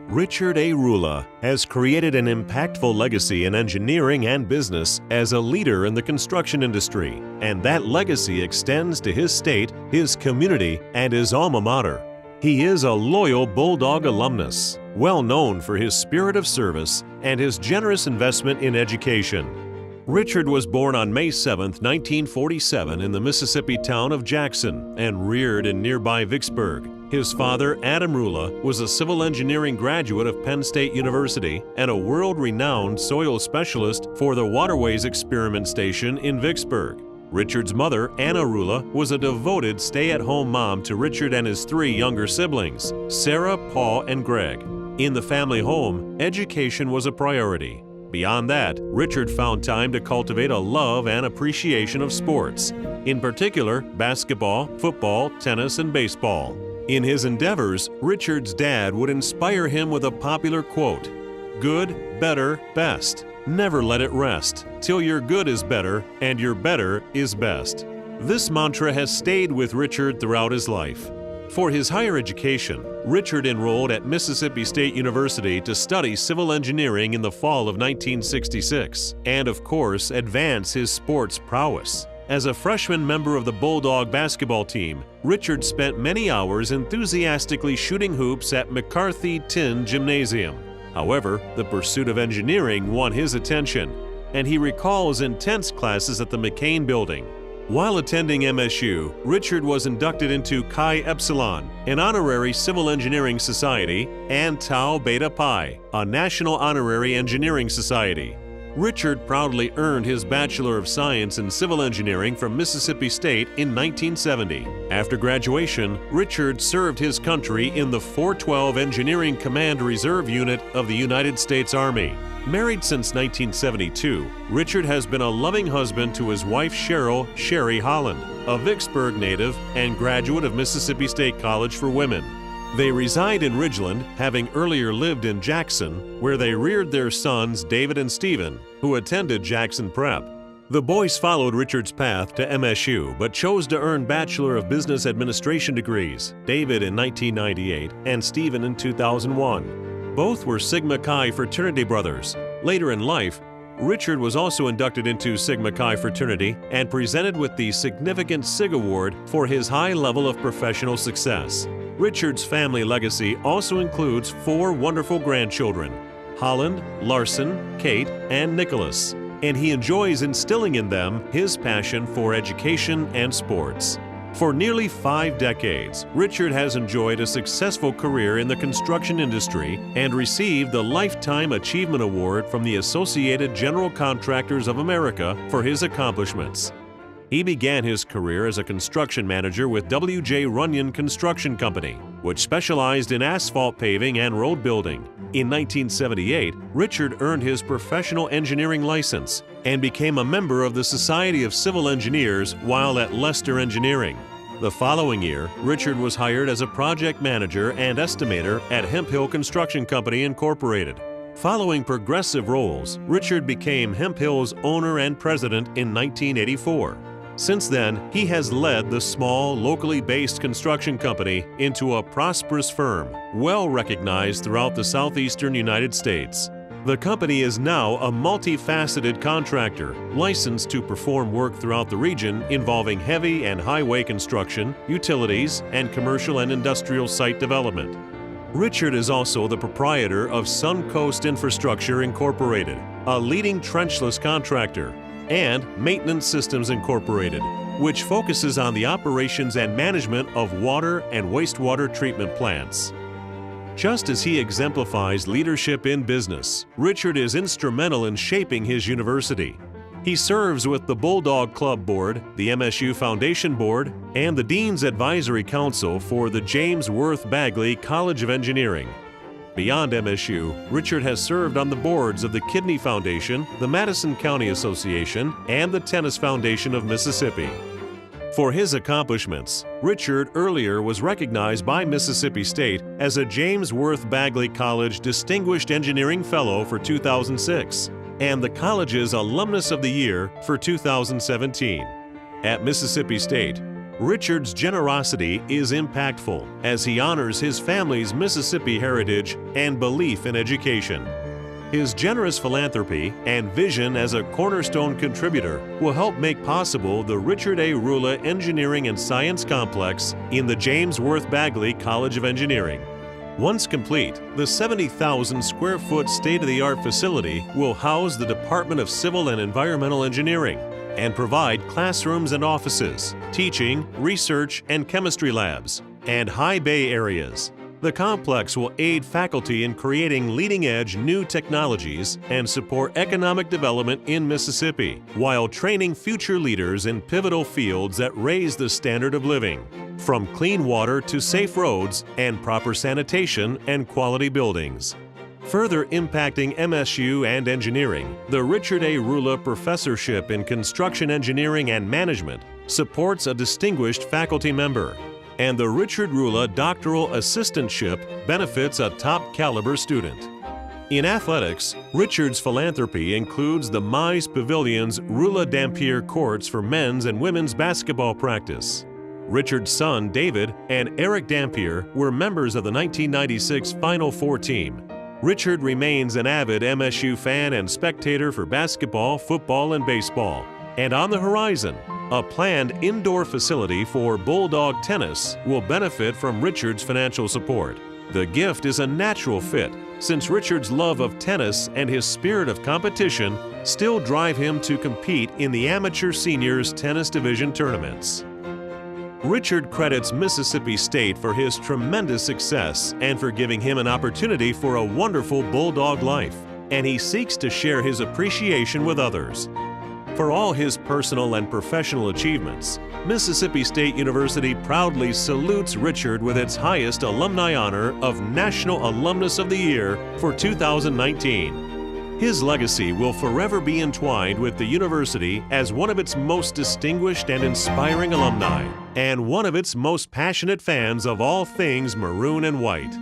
Richard A. Rula has created an impactful legacy in engineering and business as a leader in the construction industry, and that legacy extends to his state, his community, and his alma mater. He is a loyal Bulldog alumnus, well known for his spirit of service and his generous investment in education. Richard was born on May 7, 1947 in the Mississippi town of Jackson and reared in nearby Vicksburg. His father, Adam Rula, was a civil engineering graduate of Penn State University and a world-renowned soil specialist for the Waterways Experiment Station in Vicksburg. Richard's mother, Anna Rula, was a devoted stay-at-home mom to Richard and his three younger siblings, Sarah, Paul, and Greg. In the family home, education was a priority. Beyond that, Richard found time to cultivate a love and appreciation of sports, in particular basketball, football, tennis, and baseball. In his endeavors, Richard's dad would inspire him with a popular quote, "Good, better, best. Never let it rest till your good is better and your better is best." This mantra has stayed with Richard throughout his life. For his higher education, Richard enrolled at Mississippi State University to study civil engineering in the fall of 1966, and of course, advance his sports prowess. As a freshman member of the Bulldog basketball team, Richard spent many hours enthusiastically shooting hoops at McCarthy Tin Gymnasium. However, the pursuit of engineering won his attention, and he recalls intense classes at the McCain Building. While attending MSU, Richard was inducted into Chi Epsilon, an honorary civil engineering society, and Tau Beta Pi, a national honorary engineering society. Richard proudly earned his Bachelor of Science in Civil Engineering from Mississippi State in 1970. After graduation, Richard served his country in the 412 Engineering Command Reserve Unit of the United States Army. Married since 1972, Richard has been a loving husband to his wife Cheryl "Sherry" Holland, a Vicksburg native and graduate of Mississippi State College for Women. They reside in Ridgeland, having earlier lived in Jackson, where they reared their sons David and Stephen, who attended Jackson Prep. The boys followed Richard's path to MSU, but chose to earn Bachelor of Business Administration degrees, David in 1998 and Stephen in 2001. Both were Sigma Chi fraternity brothers. Later in life, Richard was also inducted into Sigma Chi fraternity and presented with the significant SIG Award for his high level of professional success. Richard's family legacy also includes 4 wonderful grandchildren, Holland, Larson, Kate, and Nicholas, and he enjoys instilling in them his passion for education and sports. For nearly 5 decades, Richard has enjoyed a successful career in the construction industry and received the Lifetime Achievement Award from the Associated General Contractors of America for his accomplishments. He began his career as a construction manager with W.J. Runyon Construction Company, which specialized in asphalt paving and road building. In 1978, Richard earned his professional engineering license and became a member of the Society of Civil Engineers while at Lester Engineering. The following year, Richard was hired as a project manager and estimator at Hemphill Construction Company, Incorporated. Following progressive roles, Richard became Hemphill's owner and president in 1984. Since then, he has led the small, locally based construction company into a prosperous firm, well recognized throughout the southeastern United States. The company is now a multifaceted contractor, licensed to perform work throughout the region involving heavy and highway construction, utilities, and commercial and industrial site development. Richard is also the proprietor of Suncoast Infrastructure Incorporated, a leading trenchless contractor, and Maintenance Systems Incorporated, which focuses on the operations and management of water and wastewater treatment plants. Just as he exemplifies leadership in business, Richard is instrumental in shaping his university. He serves with the Bulldog Club Board, the MSU Foundation Board, and the Dean's Advisory Council for the James Worth Bagley College of Engineering. Beyond MSU, Richard has served on the boards of the Kidney Foundation, the Madison County Association, and the Tennis Foundation of Mississippi. For his accomplishments, Richard earlier was recognized by Mississippi State as a James Worth Bagley College Distinguished Engineering Fellow for 2006 and the college's Alumnus of the Year for 2017. At Mississippi State, Richard's generosity is impactful as he honors his family's Mississippi heritage and belief in education. His generous philanthropy and vision as a cornerstone contributor will help make possible the Richard A. Rula Engineering and Science Complex in the James Worth Bagley College of Engineering. Once complete, the 70,000 square foot state-of-the-art facility will house the Department of Civil and Environmental Engineering and provide classrooms and offices, teaching, research, and chemistry labs, and high bay areas. The complex will aid faculty in creating leading-edge new technologies and support economic development in Mississippi, while training future leaders in pivotal fields that raise the standard of living, from clean water to safe roads and proper sanitation and quality buildings. Further impacting MSU and engineering, the Richard A. Rula Professorship in Construction Engineering and Management supports a distinguished faculty member, and the Richard Rula Doctoral Assistantship benefits a top-caliber student. In athletics, Richard's philanthropy includes the Mize Pavilion's Rula Dampier courts for men's and women's basketball practice. Richard's son, David, and Eric Dampier were members of the 1996 Final Four team. Richard remains an avid MSU fan and spectator for basketball, football, and baseball. And on the horizon, a planned indoor facility for Bulldog tennis will benefit from Richard's financial support. The gift is a natural fit, since Richard's love of tennis and his spirit of competition still drive him to compete in the amateur seniors tennis division tournaments. Richard credits Mississippi State for his tremendous success and for giving him an opportunity for a wonderful Bulldog life, and he seeks to share his appreciation with others. For all his personal and professional achievements, Mississippi State University proudly salutes Richard with its highest alumni honor of National Alumnus of the Year for 2019. His legacy will forever be entwined with the university as one of its most distinguished and inspiring alumni, and one of its most passionate fans of all things maroon and white.